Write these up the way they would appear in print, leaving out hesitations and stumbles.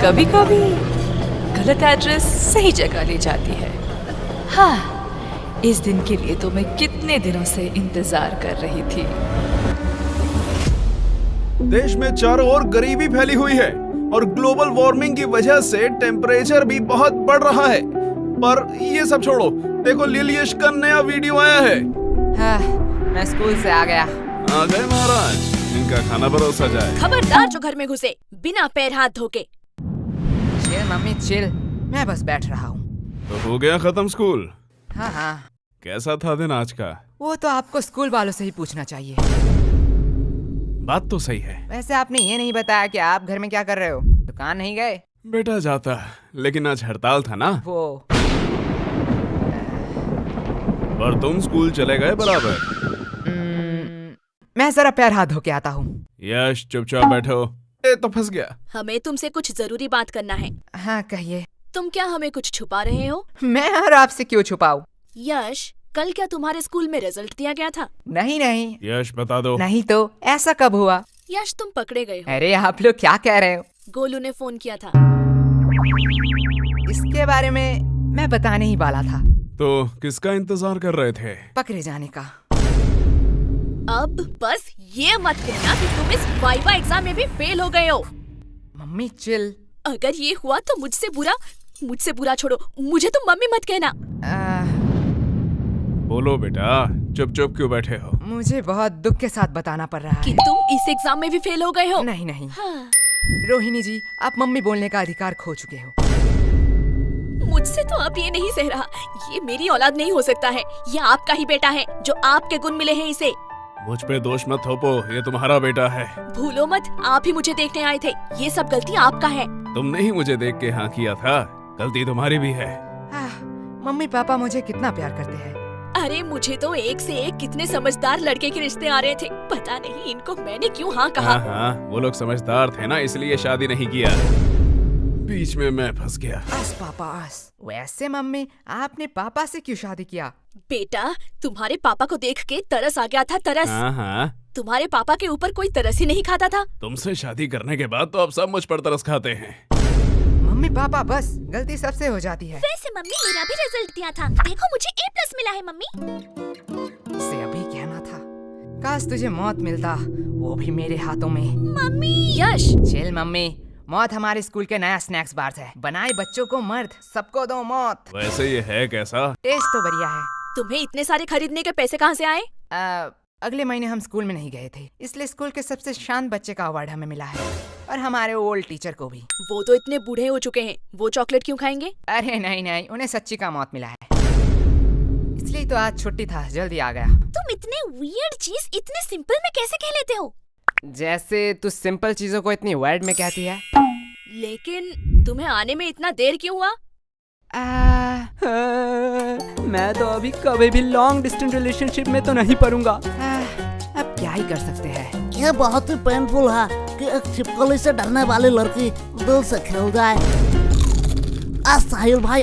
कभी कभी गलत एड्रेस सही जगह ले जाती है। हाँ, इस दिन के लिए तो मैं कितने दिनों से इंतजार कर रही थी। देश में चारों ओर गरीबी फैली हुई है और ग्लोबल वार्मिंग की वजह से टेम्परेचर भी बहुत बढ़ रहा है। पर ये सब छोड़ो, देखो लिलियश का नया वीडियो आया है। हाँ, मैं स्कूल से आ गया। आ गए महाराज, इनका खाना परोसा जाए। खबरदार जो घर में घुसे बिना पैर हाथ धोके। चिल मम्मी चिल, मैं बस बैठ रहा हूँ। तो हो गया खत्म स्कूल? हाँ हाँ, कैसा था दिन आज का? वो तो आपको स्कूल वालों से ही पूछना चाहिए। बात तो सही है। वैसे आपने ये नहीं बताया कि आप घर में क्या कर रहे हो? दुकान नहीं गए? बेटा जाता, लेकिन आज हड़ताल था ना। वो पर तुम स्कूल चले गए बराबर। मैं जरा पैर हाथ धो के आता हूँ। यश चुपचाप बैठो। ए तो फंस गया। हमें तुमसे कुछ जरूरी बात करना है। हाँ कहिए। तुम क्या हमें कुछ छुपा रहे हो? मैं और आपसे क्यों छुपाऊं? यश, कल क्या तुम्हारे स्कूल में रिजल्ट दिया गया था? नहीं नहीं। यश बता दो। नहीं तो ऐसा कब हुआ? यश, तुम पकड़े गए हो। अरे आप लोग क्या कह रहे हो? गोलू ने फोन किया था। इसके बारे में मैं बताने ही वाला था। तो किसका इंतजार कर रहे थे? पकड़े जाने का। अब बस ये मत कहना कि तुम इस वाइवा एग्जाम में भी फेल हो गए हो। Mummy chill. अगर ये हुआ तो मुझसे बुरा छोड़ो, मुझे तुम मम्मी मत कहना। बोलो बेटा, चुप चुप क्यों बैठे हो? मुझे बहुत दुख के साथ बताना पड़ रहा कि है। तुम इस एग्जाम में भी फेल हो गए हो। नहीं नहीं। हाँ। रोहिणी जी, आप मम्मी बोलने का अधिकार खो चुके हो। मुझसे तो अब ये नहीं सह रहा। ये मेरी औलाद नहीं हो सकता है। ये आपका ही बेटा है, जो आपके गुण मिले हैं इसे। मुझ पे दोष मत थोपो, ये तुम्हारा बेटा है। भूलो मत, आप ही मुझे देखने आए थे। ये सब गलती आपका है। तुमने ही मुझे देख के हाँ किया था, गलती तुम्हारी भी है। मम्मी पापा मुझे कितना प्यार करते हैं। अरे मुझे तो एक से एक कितने समझदार लड़के के रिश्ते आ रहे थे। पता नहीं इनको मैंने क्यों हाँ कहा। हाँ, वो लोग समझदार थे ना, इसलिए शादी नहीं किया। बीच में मैं फंस गया। आस पापा आस। वैसे मम्मी, आपने पापा से क्यों शादी किया? बेटा, तुम्हारे पापा को देख के तरस आ गया था, तरस। हाँ। तुम्हारे पापा के ऊपर कोई तरस ही नहीं खाता था। तुमसे शादी करने के बाद तो अब सब मुझ पर तरस खाते हैं। मम्मी पापा बस, गलती सबसे हो जाती है। वैसे मम्मी, मेरा भी रिजल्ट दिया था। देखो मुझे A+ मिला है मम्मी। इसे अभी कहना था। काश तुझे मौत मिलता, वो भी मेरे हाथों में। मम्मी। यश। चिल मम्मी, मौत हमारे स्कूल के नया स्नैक्स बार है। बनाए बच्चों को मर्द, सबको दो मौत। वैसे ये है कैसा? टेस्ट तो बढ़िया है। तुम्हें इतने सारे खरीदने के पैसे कहाँ से आए? अगले महीने हम स्कूल में नहीं गए थे, इसलिए स्कूल के सबसे शांत बच्चे का अवार्ड हमें मिला है, और हमारे ओल्ड टीचर को भी। वो तो इतने बूढ़े हो चुके हैं, वो चॉकलेट क्यों खाएंगे? अरे नहीं नहीं, उन्हें सच्ची का मौत मिला है, इसलिए तो आज छुट्टी था, जल्दी आ गया। तुम इतने वियर्ड चीज इतने सिंपल में कैसे कह लेते हो? जैसे तू सिंपल चीजों को इतनी वर्ड में कहती है। लेकिन तुम्हें आने में इतना देर क्यों हुआ? मैं तो अभी कभी भी लॉन्ग डिस्टेंस रिलेशनशिप में तो नहीं पड़ूंगा। अब क्या ही कर सकते हैं। यह बहुत ही पेनफुल है कि एक छिपकली से डरने वाली लड़की दिल से खेल जाए। आज साहिल भाई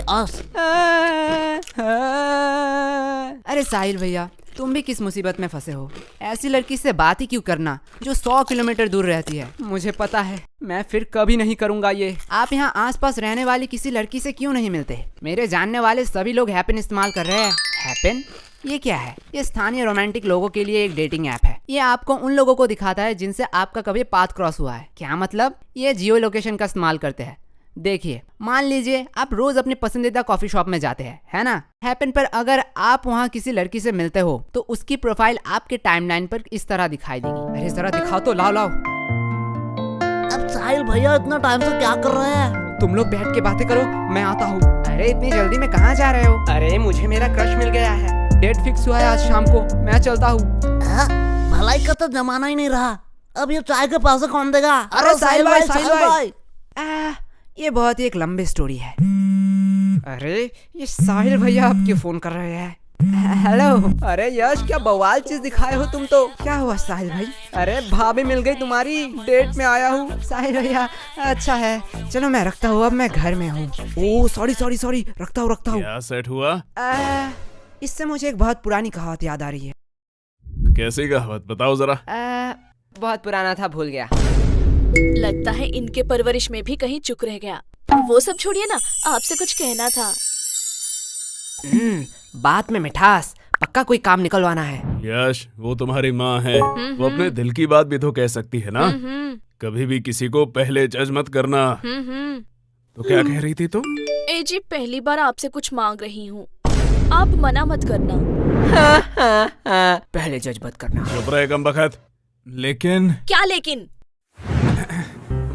अरे साहिल भैया, तुम भी किस मुसीबत में फंसे हो? ऐसी लड़की से बात ही क्यों करना जो 100 किलोमीटर दूर रहती है। मुझे पता है, मैं फिर कभी नहीं करूंगा ये। आप यहाँ आसपास रहने वाली किसी लड़की से क्यों नहीं मिलते? मेरे जानने वाले सभी लोग हैपन इस्तेमाल कर रहे हैं। हैपन? ये क्या है? ये स्थानीय रोमांटिक लोगों के लिए एक डेटिंग ऐप है। ये आपको उन लोगों को दिखाता है जिनसे आपका कभी पाथ क्रॉस हुआ है। क्या मतलब? ये जियो लोकेशन का इस्तेमाल करते हैं। देखिए, मान लीजिए आप रोज अपने पसंदीदा कॉफी शॉप में जाते हैं, है ना? हैपन पर अगर आप वहाँ किसी लड़की से मिलते हो तो उसकी प्रोफाइल आपके टाइमलाइन पर इस तरह दिखाई देगी। अरे जरा दिखाओ तो, लाओ। अब साहिल भैया इतना टाइम से क्या कर रहे हैं? तुम लोग बैठ के बातें करो, मैं आता हूँ। अरे इतनी जल्दी में कहाँ जा रहे हो? अरे मुझे मेरा क्रश मिल गया है, डेट फिक्स हुआ है आज शाम को, मैं चलता हूँ। भलाई का तो जमाना ही नहीं रहा, अब ये चाय के पैसे कौन देगा? अरे साहिल भाई। ये बहुत ही एक लंबी स्टोरी है। अरे ये साहिल भैया अब क्यों फोन कर रहे हैं? हेलो। अरे यश, क्या बवाल चीज दिखाए हो तुम तो। क्या हुआ साहिल भाई? अरे भाभी मिल गई तुम्हारी, डेट में आया हूँ। साहिल भैया, अच्छा है, चलो मैं रखता हूँ, अब मैं घर में हूँ। ओह सॉरी, रखता हूँ। क्या सेट हुआ? इससे मुझे एक बहुत पुरानी कहावत याद आ रही है। कैसी कहावत, बताओ जरा। बहुत पुराना था, भूल गया। लगता है इनके परवरिश में भी कहीं चूक रह गया। वो सब छोड़िए ना, आपसे कुछ कहना था। बात में मिठास, पक्का कोई काम निकलवाना है। यश, वो तुम्हारी माँ है, वो अपने दिल की बात भी तो कह सकती है ना। कभी भी किसी को पहले जज मत करना। तो क्या कह रही थी तुम? ए जी, पहली बार आपसे कुछ मांग रही हूँ, आप मना मत करना। पहले जज मत करना। चुप रहे कमबख्त। लेकिन क्या लेकिन?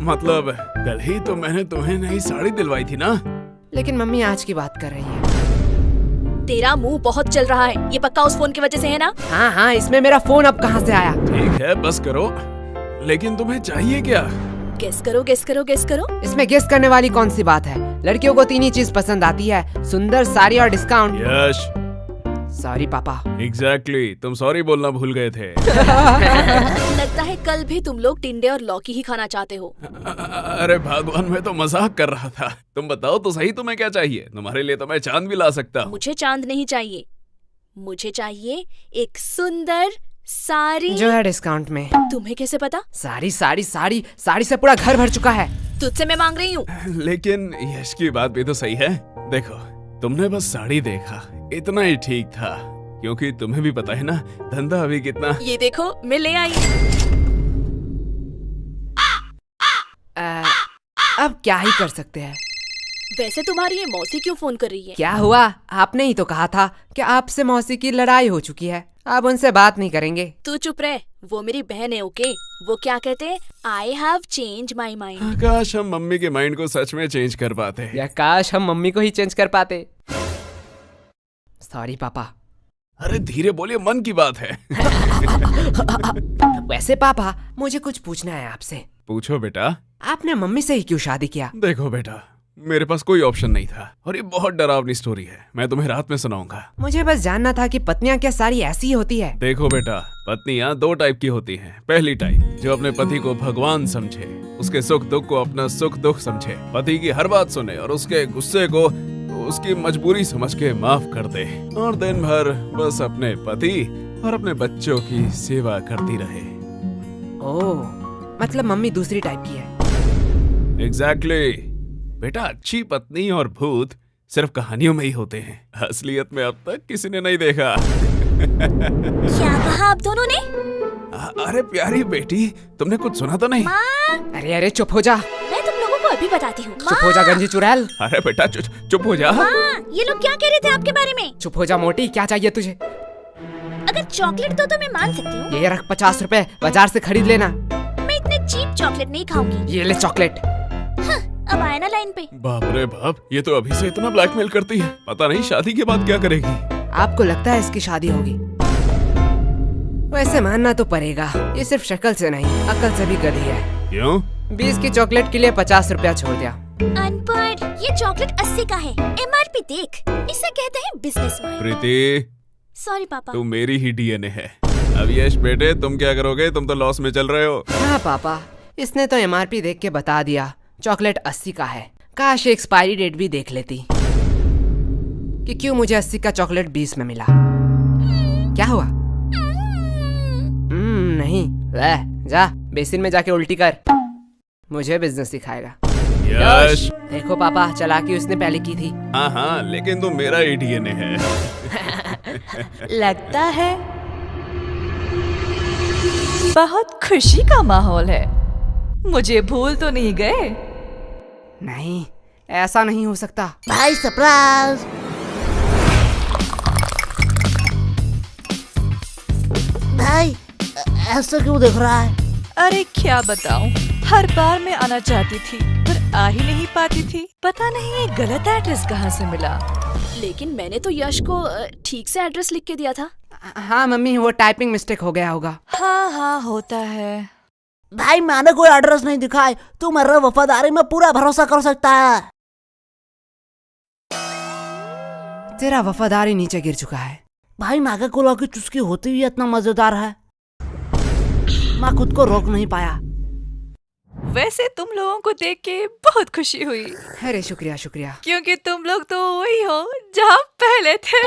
मतलब कल ही तो मैंने तुम्हें नई साड़ी दिलवाई थी ना। लेकिन मम्मी आज की बात कर रही है। तेरा मुंह बहुत चल रहा है, ये पक्का उस फोन की वजह से है ना? हाँ हाँ, इसमें मेरा फोन अब कहाँ से आया? ठीक है, बस करो। लेकिन तुम्हें चाहिए क्या? गेस करो, गेस करो, गेस करो। इसमें गेस करने वाली कौन सी बात है? लड़कियों को 3 ही चीज पसंद आती है, सुंदर, साड़ी और डिस्काउंट। यश, सॉरी पापा। एग्जैक्टली, तुम सॉरी बोलना भूल गए थे। लगता है कल भी तुम लोग टिंडे और लौकी ही खाना चाहते हो। अरे भगवान, मैं तो मजाक कर रहा था। तुम बताओ तो सही, तुम्हें क्या चाहिए? तुम्हारे लिए तो मैं चांद भी ला सकता हूँ। मुझे चांद नहीं चाहिए, मुझे चाहिए एक सुंदर साड़ी जो है डिस्काउंट में। तुम्हें कैसे पता? साड़ी साड़ी साड़ी साड़ी से पूरा घर भर चुका है। तुझसे मैं मांग रही हूँ। लेकिन यश की बात भी तो सही है। देखो, तुमने बस साड़ी देखा, इतना ही ठीक था, क्योंकि तुम्हें भी पता है ना धंधा अभी कितना। ये देखो, मैं ले आई। अब क्या ही कर सकते हैं। वैसे तुम्हारी ये मौसी क्यों फोन कर रही है? क्या हुआ? आपने ही तो कहा था कि आपसे मौसी की लड़ाई हो चुकी है, अब उनसे बात नहीं करेंगे। तू चुप रह, वो मेरी बहन है। ओके, वो क्या कहते हैं, I have change my mind. काश हम मम्मी के माइंड को सच में चेंज कर पाते। या काश हम मम्मी को ही चेंज कर पाते। सॉरी पापा। अरे धीरे बोलिए, मन की बात है। वैसे पापा, मुझे कुछ पूछना है आपसे। पूछो बेटा। आपने मम्मी से ही क्यों शादी किया? देखो बेटा, मेरे पास कोई ऑप्शन नहीं था, और ये बहुत डरावनी स्टोरी है, मैं तुम्हें रात में सुनाऊंगा। मुझे बस जानना था कि पत्नियां क्या सारी ऐसी ही होती है? देखो बेटा, पत्नियां 2 टाइप की होती हैं। पहली टाइप जो अपने पति को भगवान समझे, उसके सुख दुख को अपना सुख दुख समझे, पति की हर बात सुने और उसके गुस्से को उसकी मजबूरी समझ के माफ कर दे, और दिन भर बस अपने पति और अपने बच्चों की सेवा करती रहे। ओह, मतलब मम्मी दूसरी टाइप की है। एग्जैक्टली। बेटा, अच्छी पत्नी और भूत सिर्फ कहानियों में ही होते हैं, असलियत में अब तक किसी ने नहीं देखा। क्या कहा आप दोनों ने? अरे प्यारी बेटी, तुमने कुछ सुना तो नहीं? अरे अरे चुप हो जा। मैं तुम लोगों को अभी बताती हूँ। चुप हो जा गंजी चुड़ैल। अरे बेटा चुप हो जा। ये लोग क्या कह रहे थे आपके बारे में? चुप हो जा मोटी, क्या चाहिए तुझे? अगर चॉकलेट दो तो मैं मान सकती हूँ। ये रख 50 रुपए, बाजार से खरीद लेना। मैं इतने चीप चॉकलेट नहीं खाऊंगी। ये ले चॉकलेट। अब आया ना लाइन पे। बाप रे बाप, ये तो अभी से इतना ब्लैकमेल करती है, पता नहीं शादी के बाद क्या करेगी। आपको लगता है इसकी शादी होगी? वैसे मानना तो पड़ेगा, ये सिर्फ शक्ल से नहीं अकल से भी गधी है। क्यों? 20 की चॉकलेट के लिए 50 रुपया छोड़ दिया। अनपढ़, ये चॉकलेट 80 का है, MRP देख, इसे कहते हैं बिजनेस माइंड। प्रीति, सॉरी पापा। तू मेरी ही DNA है। अब यश बेटे, तुम क्या करोगे? तुम तो लॉस में चल रहे हो। हाँ पापा, इसने तो MRP देख के बता दिया, चॉकलेट 80 का है। काश एक्सपायरी डेट भी देख लेती कि क्यों मुझे 80 का चॉकलेट 20 में मिला। क्या हुआ? नहीं, जा बेसिन में जाके उल्टी कर, मुझे बिजनेस सिखाएगा। यश। देखो पापा, चालाकी उसने पहले की थी। हाँ, लेकिन तुम मेरा ही DNA है। लगता है बहुत खुशी का माहौल है। मुझे भूल तो नहीं गए? नहीं, ऐसा नहीं हो सकता। भाई सरप्राइज। भाई ऐसा क्यों देख रहा है? अरे क्या बताऊं, हर बार मैं आना चाहती थी पर आ ही नहीं पाती थी। पता नहीं ये गलत एड्रेस कहाँ से मिला। लेकिन मैंने तो यश को ठीक से एड्रेस लिख के दिया था। हाँ मम्मी, वो टाइपिंग मिस्टेक हो गया होगा। हाँ होता है। भाई मैंने कोई एड्रेस नहीं दिखाई, तू मेरे वफादारी में पूरा भरोसा कर सकता है। तेरा वफादारी नीचे गिर चुका है। भाई नागा कोला की चुस्की होती हुई इतना मजेदार है, मैं खुद को रोक नहीं पाया। वैसे तुम लोगों को देख के बहुत खुशी हुई। अरे शुक्रिया शुक्रिया। क्योंकि तुम लोग तो वही हो जहाँ पहले थे।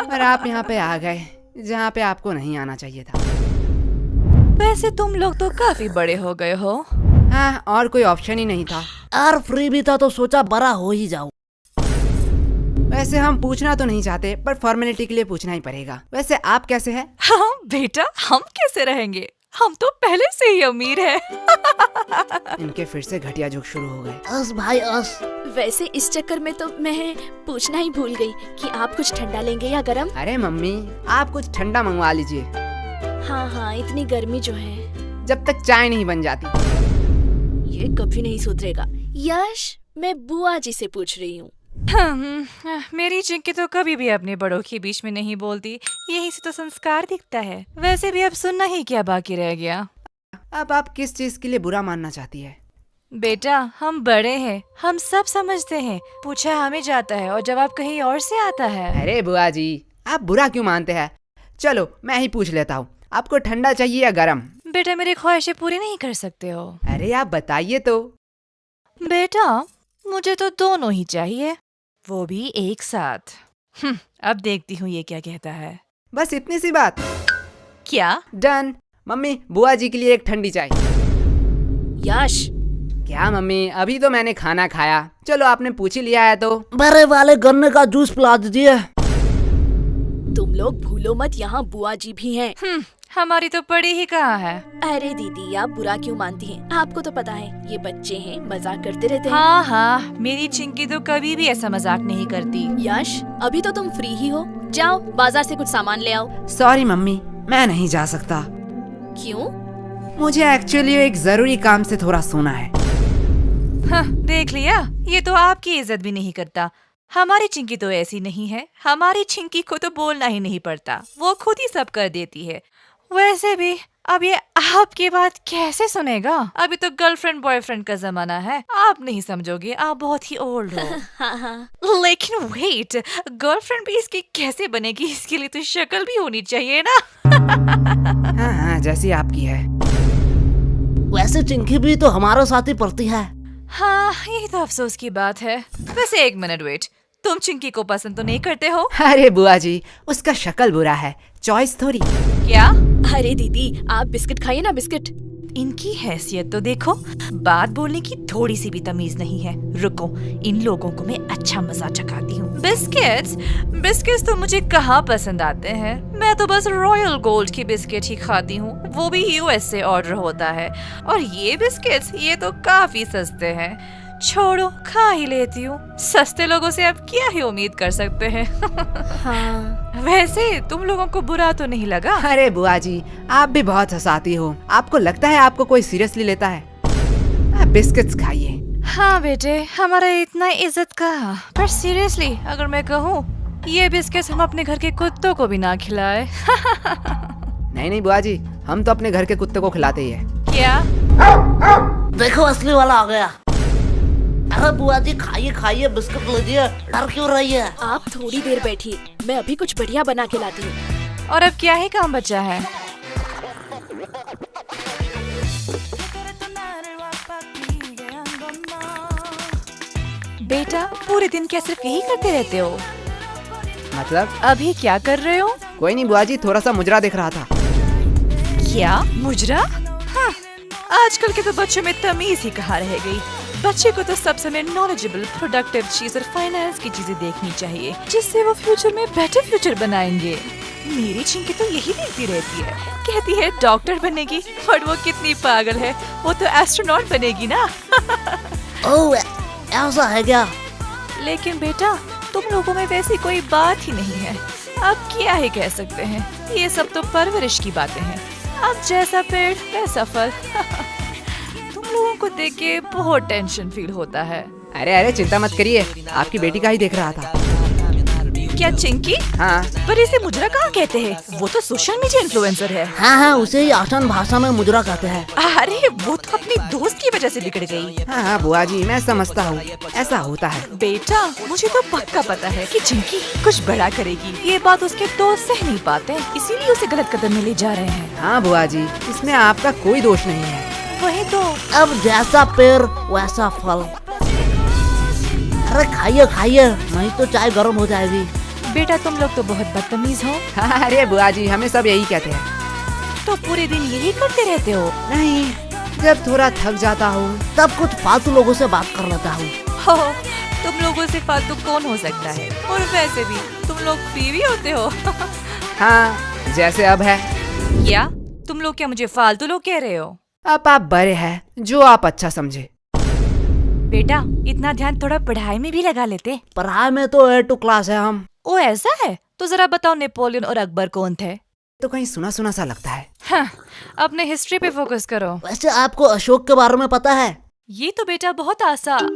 पर आप यहाँ पे आ गए जहाँ पे आपको नहीं आना चाहिए था। वैसे तुम लोग तो काफी बड़े हो गए हो। हाँ, और कोई ऑप्शन ही नहीं था। और फ्री भी था तो सोचा बड़ा हो ही जाऊं। वैसे हम पूछना तो नहीं चाहते, पर फॉर्मेलिटी के लिए पूछना ही पड़ेगा। वैसे आप कैसे हैं? हाँ बेटा, हम कैसे रहेंगे, हम तो पहले से ही अमीर हैं। इनके फिर से घटिया जोक शुरू हो गए। अस भाई अस। वैसे इस चक्कर में तो मैं पूछना ही भूल गई कि आप कुछ ठंडा लेंगे या गरम। अरे मम्मी, आप कुछ ठंडा मंगवा लीजिए, हाँ हाँ, इतनी गर्मी जो है। जब तक चाय नहीं बन जाती। ये कभी नहीं सुधरेगा। यश, मैं बुआ जी से पूछ रही हूँ। मेरी चिंकी तो कभी भी अपने बड़ों के बीच में नहीं बोलती, यही से तो संस्कार दिखता है। वैसे भी अब सुनना ही क्या बाकी रह गया। अब आप किस चीज के लिए बुरा मानना चाहती है? बेटा, हम बड़े हैं, हम सब समझते हैं। पूछा हमें जाता है और जवाब कहीं और से आता है। अरे बुआ जी, आप बुरा क्यों मानते हैं? चलो मैं ही पूछ लेता हूँ, आपको ठंडा चाहिए या गरम? बेटा, मेरी ख्वाहिशें पूरी नहीं कर सकते हो। अरे आप बताइए तो। बेटा, मुझे तो दोनों ही चाहिए, वो भी एक साथ। अब देखती हूँ ये क्या कहता है। बस इतनी सी बात? क्या? डन। मम्मी, बुआ जी के लिए एक ठंडी चाय। यश, क्या मम्मी, अभी तो मैंने खाना खाया। चलो आपने पूछ ही लिया है तो। बड़े वाले गन्ने का जूस पिला दीजिए। तुम लोग भूलो मत, यहाँ बुआ जी भी हैं। हमारी तो पड़ी ही कहाँ है। अरे दीदी, आप बुरा क्यों मानती हैं? आपको तो पता है ये बच्चे हैं, मजाक करते रहते हैं। हाँ हाँ, मेरी चिंकी तो कभी भी ऐसा मजाक नहीं करती। यश, अभी तो तुम फ्री ही हो, जाओ बाजार से कुछ सामान ले आओ। सॉरी मम्मी, मैं नहीं जा सकता। क्यों? मुझे एक्चुअली एक जरूरी काम से थोड़ा सोना है। हाँ, देख लिया, ये तो आपकी इज्जत भी नहीं करता। हमारी चिंकी तो ऐसी नहीं है, हमारी चिंकी को तो बोलना ही नहीं पड़ता, वो खुद ही सब कर देती है। वैसे भी अब ये आपकी बात कैसे सुनेगा? अभी तो गर्लफ्रेंड बॉयफ्रेंड का जमाना है, आप नहीं समझोगे, आप बहुत ही ओल्ड हो। हाँ हाँ। लेकिन वेट, गर्लफ्रेंड भी इसकी कैसे बनेगी? इसके लिए तो शक्ल भी होनी चाहिए ना। हाँ हाँ, जैसी आपकी है। वैसे चिंकी भी तो हमारे साथ ही पढ़ती है। हाँ, यही तो अफसोस की बात है। वैसे एक मिनट वेट, तुम चिंकी को पसंद तो नहीं करते हो? अरे बुआ जी, उसका शक्ल बुरा है, चॉइस थोड़ी। क्या? अरे दीदी, आप बिस्किट खाइए ना, बिस्किट। इनकी हैसियत तो देखो, बात बोलने की थोड़ी सी भी तमीज नहीं है। रुको, इन लोगों को मैं अच्छा मजा चखाती हूँ। बिस्किट्स? बिस्किट्स तो मुझे कहाँ पसंद आते हैं, मैं तो बस रॉयल गोल्ड की बिस्किट ही खाती हूँ, वो भी यूएस से ऑर्डर होता है। और ये बिस्किट्स, ये तो काफी सस्ते हैं। छोड़ो, खा ही लेती हूँ, सस्ते लोगों से अब क्या ही उम्मीद कर सकते हैं। हाँ। वैसे तुम लोगों को बुरा तो नहीं लगा? अरे बुआ जी, आप भी बहुत हंसाती हो। आपको लगता है आपको कोई सीरियसली लेता है? आप बिस्किट्स खाइए। हाँ बेटे, हमारा इतना इज्जत का, पर सीरियसली अगर मैं कहूँ, ये बिस्किट्स हम अपने घर के कुत्तों को भी ना खिलाए। नहीं नहीं बुआ जी, हम तो अपने घर के कुत्ते को खिलाते ही है। क्या? देखो असली वाला आ गया। अरे बुआ जी, खाइए खाइए, बिस्कुट लीजिए, डर क्यों रही है? आप थोड़ी देर बैठिए, मैं अभी कुछ बढ़िया बना के लाती हूँ। और अब क्या ही काम बचा है? बेटा, पूरे दिन क्या सिर्फ यही करते रहते हो? मतलब? अभी क्या कर रहे हो? कोई नहीं बुआ जी, थोड़ा सा मुजरा देख रहा था। क्या मुजरा? हाँ, आजकल के तो बच्चों में तमीज ही कहाँ रह गई। बच्चे को तो सब समय नॉलेजेबल, प्रोडक्टिव चीज और फाइनेंस की चीजें देखनी चाहिए, जिससे वो फ्यूचर में बेटर फ्यूचर बनाएंगे। मेरी चिंकी तो यही देखती रहती है, कहती है डॉक्टर बनेगी, और वो कितनी पागल है, वो तो एस्ट्रोनॉट बनेगी ना। ओह, ऐसा है क्या? लेकिन बेटा, तुम लोगों में वैसी कोई बात ही नहीं है, अब क्या ही कह सकते हैं, ये सब तो परवरिश की बातें हैं। अब जैसा पेड़ वैसा फल। तुम लोगों को देख के बहुत टेंशन फील होता है। अरे अरे चिंता मत करिए, आपकी बेटी का ही देख रहा था। क्या चिंकी? हाँ। पर इसे मुजरा कहाँ कहते हैं? वो तो सोशल मीडिया इन्फ्लुएंसर है। हाँ हाँ, उसे ही आसान भाषा में मुजरा कहते हैं। अरे वो तो अपनी दोस्त की वजह से बिगड़ गई। हाँ हाँ बुआ जी, मैं समझता हूँ, ऐसा होता है। बेटा, मुझे तो पक्का पता है कि चिंकी कुछ बड़ा करेगी। ये बात उसके दोस्त सह नहीं पाते, इसीलिए उसे गलत कदम में ले जा रहे हैं। हाँ बुआ जी, इसमें आपका कोई दोष नहीं है। वही तो। अब जैसा पेड़ वैसा फल। अरे खाइए खाइए, नहीं तो चाय गर्म हो जाएगी। बेटा, तुम लोग तो बहुत बदतमीज हो। हाँ, अरे बुआ जी, हमें सब यही कहते हैं। तो पूरे दिन यही करते रहते हो? नहीं, जब थोड़ा थक जाता हूँ तब कुछ फालतू लोगों से बात कर लेता हूँ। हो, तुम लोगों से फालतू कौन हो सकता है? और वैसे भी तुम लोग फ्री भी होते हो। हाँ, जैसे अब है। क्या तुम लोग क्या मुझे फालतू लोग कह रहे हो? अब आप बड़े हैं, जो आप अच्छा समझे। बेटा, इतना ध्यान थोड़ा पढ़ाई में भी लगा लेते। पढ़ाई में तो A2 क्लास है हम। ओ ऐसा है? तो जरा बताओ, नेपोलियन और अकबर कौन थे? तो कहीं सुना सुना सा लगता है। हाँ, अपने हिस्ट्री पे फोकस करो। वैसे आपको अशोक के बारे में पता है? ये तो बेटा बहुत आसान।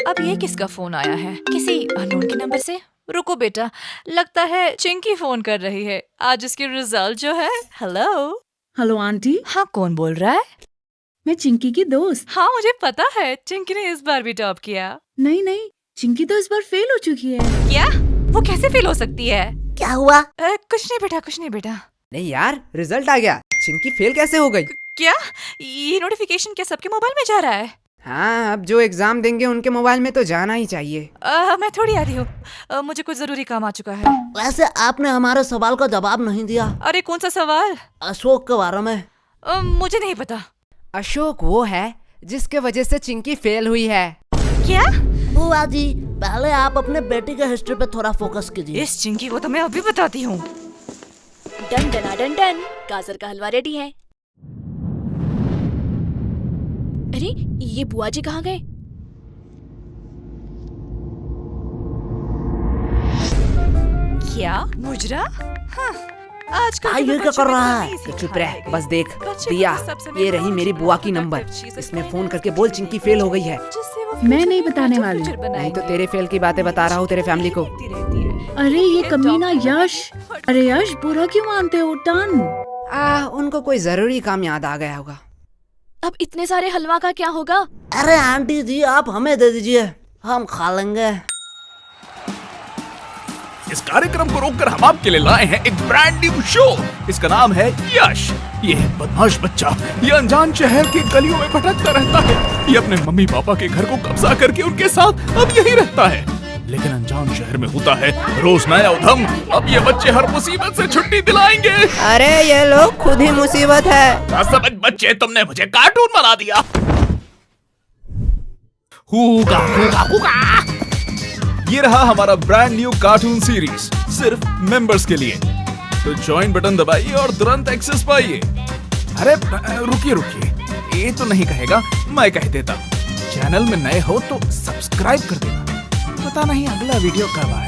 अब ये किसका फोन आया है? किसी अननोन के नंबर से? रुको बेटा, लगता है चिंकी फोन कर रही है। आज इसके रिजल्ट जो है। हेलो। हेलो आंटी, हाँ, कौन बोल रहा है? मैं चिंकी की दोस्त। हाँ, मुझे पता है चिंकी ने इस बार भी टॉप किया। नहीं, चिंकी तो इस बार फेल हो चुकी है। क्या? वो कैसे फेल हो सकती है? क्या हुआ? कुछ नहीं बेटा। नहीं यार, रिजल्ट आ गया। चिंकी फेल कैसे हो गई? क्या? ये नोटिफिकेशन क्या सबके मोबाइल में जा रहा है? हाँ, अब जो एग्जाम देंगे उनके मोबाइल में तो जाना ही चाहिए। मैं थोड़ी आ रही हूँ। मुझे कुछ जरूरी काम आ चुका है। वैसे आपने हमारे सवाल का जवाब नहीं दिया। अरे कौन सा सवाल? अशोक के बारे में। मुझे नहीं पता। अशोक वो है जिसके वजह से चिंकी फेल हुई है। क्या? बुआ जी, पहले आप अपने बेटी के हिस्ट्री पे थोड़ा फोकस कीजिए। इस चिंकी को तो मैं अभी बताती हूँ। डन डना डन डन, गाजर का हलवा रेडी है। अरे ये बुआ जी कहाँ गए? क्या? मुजरा? हाँ, आजकल के ये तो क्या बच्चों कर में रहा तो है? नहीं तो सीखा चुप रह, है। बस देख। बच्चे दिया, को सब समय ये रही मेरी बुआ की नंबर। इसमें फोन करके बोल चिंकी फेल हो गई है। जिससे वो मैं future नहीं में बताने better वाली। future नहीं तो बनाएंगे। तेरे फेल की बातें बता रहा हूँ तेरे फैमिली को। देखती रहती है। अरे ये कमीना यश। अरे यश, बुरा क्यों मानते हो? टन। उनको कोई जरूरी काम याद आ गया होगा। अब इतने सारे हलवा का क्या होगा? अरे आंटी जी, आप हमें दे दीजिए, हम खा लेंगे। इस कार्यक्रम को रोककर हम आपके लिए लाए हैं एक ब्रांड न्यू शो। इसका नाम है यश। ये है बदमाश बच्चा। ये अनजान शहर की गलियों में भटकता रहता है। ये अपने मम्मी पापा के घर को कब्जा करके उनके साथ अब यही रहता है। लेकिन अनजान शहर में होता है रोज नया उधम। अब ये बच्चे हर मुसीबत से छुट्टी दिलाएंगे। अरे ये लोग खुद ही मुसीबत है। समझ बच्चे, तुमने मुझे कार्टून बना दिया। हुगा, हुगा, हुगा। ये रहा हमारा ब्रांड न्यू कार्टून सीरीज, सिर्फ मेंबर्स के लिए। तो ज्वाइन बटन दबाइए और तुरंत एक्सेस पाइए। अरे रुकिए, ये तो नहीं कहेगा, मैं कह देता। चैनल में नए हो तो सब्सक्राइब कर देना। पता नहीं अगला वीडियो कब आए।